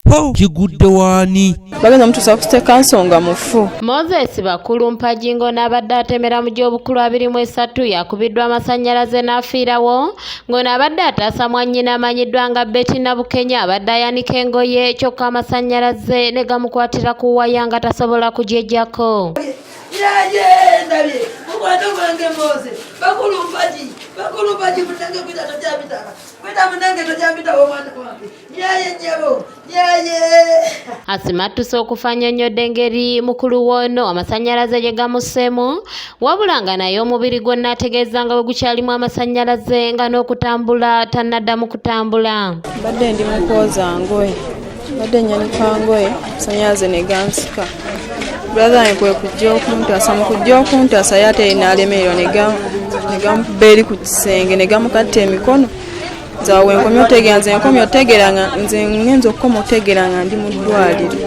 po kigudde waani bagenda mutuusa kuteeka nsonga mufu. Moses Bakulu Mpajingo n'abadde atemera mu gy'obukulu 23 yakubiddwa amasannyalaze n'afiirawo ng'ono abadde ataasa mwannyina amanyiddwa nga Betty Nabukenya abadde ayanika engoye kyokka amasannyalaze ne gamukwatira ku waya nga tasobola kugyeggyako. Ndabye mukwano gwange Mose Bakulu Mpaji munange kwita tokyabitaka kwita munange tokyabitawo omwana wange nyaye nnyabo nyaye. Asimattusa okufa annyonnyodde engeri mukulu w'ono amasannyalaze gye gamusseemu wabula nga naye omubiri gwonna ategeeza nga bwe gukyalimu amasannyalaze nga n'okutambula tannaddamu kutambula. Badde ndi mu kwoza ngoye badde nyanika ngoye amasannyalaze ne gansika. Brother yange kujja okuntaasa mu kujja okuntaasa yate n'alemererwa ne gamukuba eri ku kisenge ne gamukatta emikono. Nzawe nkomye otegeera nze nkomye otegeera nga nze ngenza okukoma otegeera nga ndi mu ddwaliro.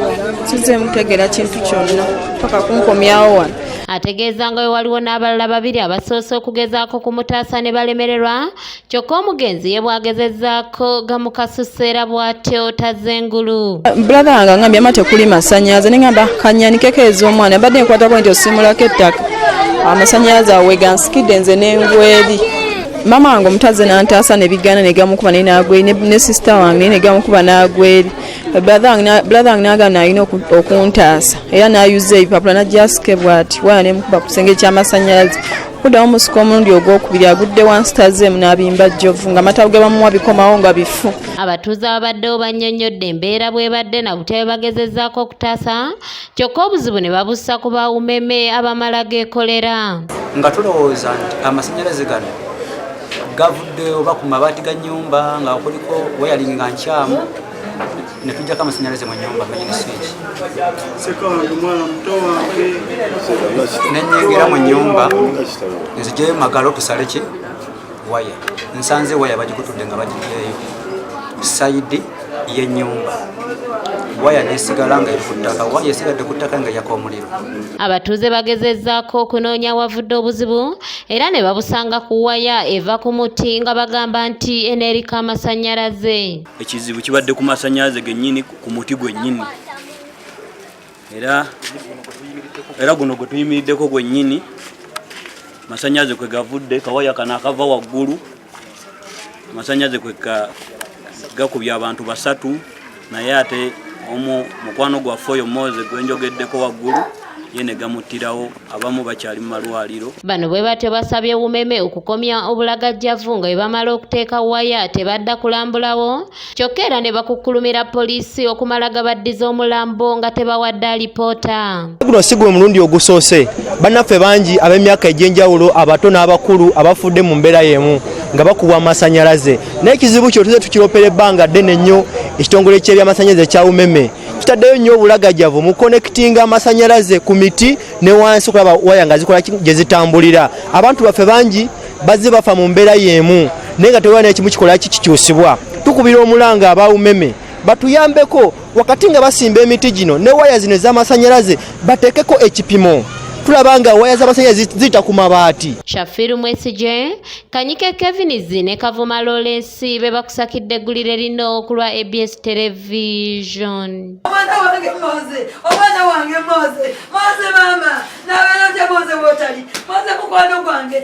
Sizze mutegeera kintu kyonna paka kunkomyawo wano. Ategeeza nga we waliwo n'abalala babiri abasoose okugezaako kumutaasa ne balemererwa kyokka omugenzi ye bw'agezezzaako gamukasuseera bw'atyo tazengulu. Brother wange angambye ama tekuli masannyalaze ne ngamba kanyanikeko ez'omwana mbadde nkwatako nti osimulako ettaka amasannyalaze awo we gansikidde nze n'engweri. Mama wange omutaze n'antaasa ne bigaana ne gamukuba naye n'agweri ne sister wange naye ne gamukuba n'agweri. Brother wange n'agamba alina okuntaasa era n'ayuza ebipapula n'ajjasike bw'ati waya n'emukuba ku kisenge ky'amasannyalaze. Kuddamu omusika omulundi ogwokubiri agudde wansi tazeemu n'abimba jjovu nga amata ge bamuwa bikomawo nga bifu. Abatuuze ababaddewo bannyonnyodde embeera bw'ebadde na butya bagezezzaako okutaasa kyokka obuzibu ne babussa ku bawumeme abamala geekolera. Nga tulowooza nti amasannyalaze gano gavudde oba ku mabaati ga nnyumba nga kuliko wayalingi nga nkyamu ne tujjako amasannyalaze mu nnyumba manyini swiki. Seka wange mwana muto wange nenyingira mu nnyumba nzijeyo magalo tusale ki waya nsanze waya bagikutudde nga bagijeeyo sayidi y'ennyumba waya nesigala nga eri ku ttaka waya esigadde ku ttaka nga yaka omuliro. Abatuuze bagezezzaako okunoonya wavudde obuzibu era ne babusanga ku waya eva ku muti nga bagamba nti eneerika amasannyalaze. Ekizibu kibadde ku masannyalaze gennyini ku muti gwennyini era guno gwe tuyimiriddeko gwennyini masannyalaze kwe gavudde kawaya kano akava waggulu amasannyalaze kwe gakubye abantu 3 naye ate mukwano gwaffe oyo Mose gwenjogeddeko waggulu ye ne gamuttirawo abamu bakyali mu malwaliro. Bano bwe batyo basabye Umeme okukomya obulagajjavu nga bwe bamala okuteeka waya tebadda kulambulawo kyokka era ne bakukkulumira poliisi okumala gabaddiza omulambo nga tebawadde alipoota. Guno si gwe mulundi ogusoose bannaffe bangi ab'emyaka egy'enjawulo abato n'abakulu abafudde mu mbeera y'emu nga bakubwa amasannyalaze n'ekizibu kyo tuze tukiropera ebbanga ddene nnyo ekitongole ky'ebyamasannyalaze kya Umeme kitaddeyo nnyo obulagajjavu mu connectinga amasannyalaze ku miti ne wansi okulaba waya nga zikola gye zitambulira. Abantu baffe bangi bazze bafa mu mbeera y'emu naye nga tewali n'ekimu kikola kikyusibwa. Tukubira omulanga aba Umeme batuyambeko wakati nga basimba emiti gino ne waya zino ez'amasannyalaze bateekeko ekipimo tulaba nga waya z'amasannyalaze ziyita ku mabaati. Shafiru Mwesije, Kanyike Kevin ne Kavuma Lawrence be bakusakidde eggulire lino okulwa ABS Television. Omwana wange Mose mama nabeera gye Mose wotali Mose mukwano gwange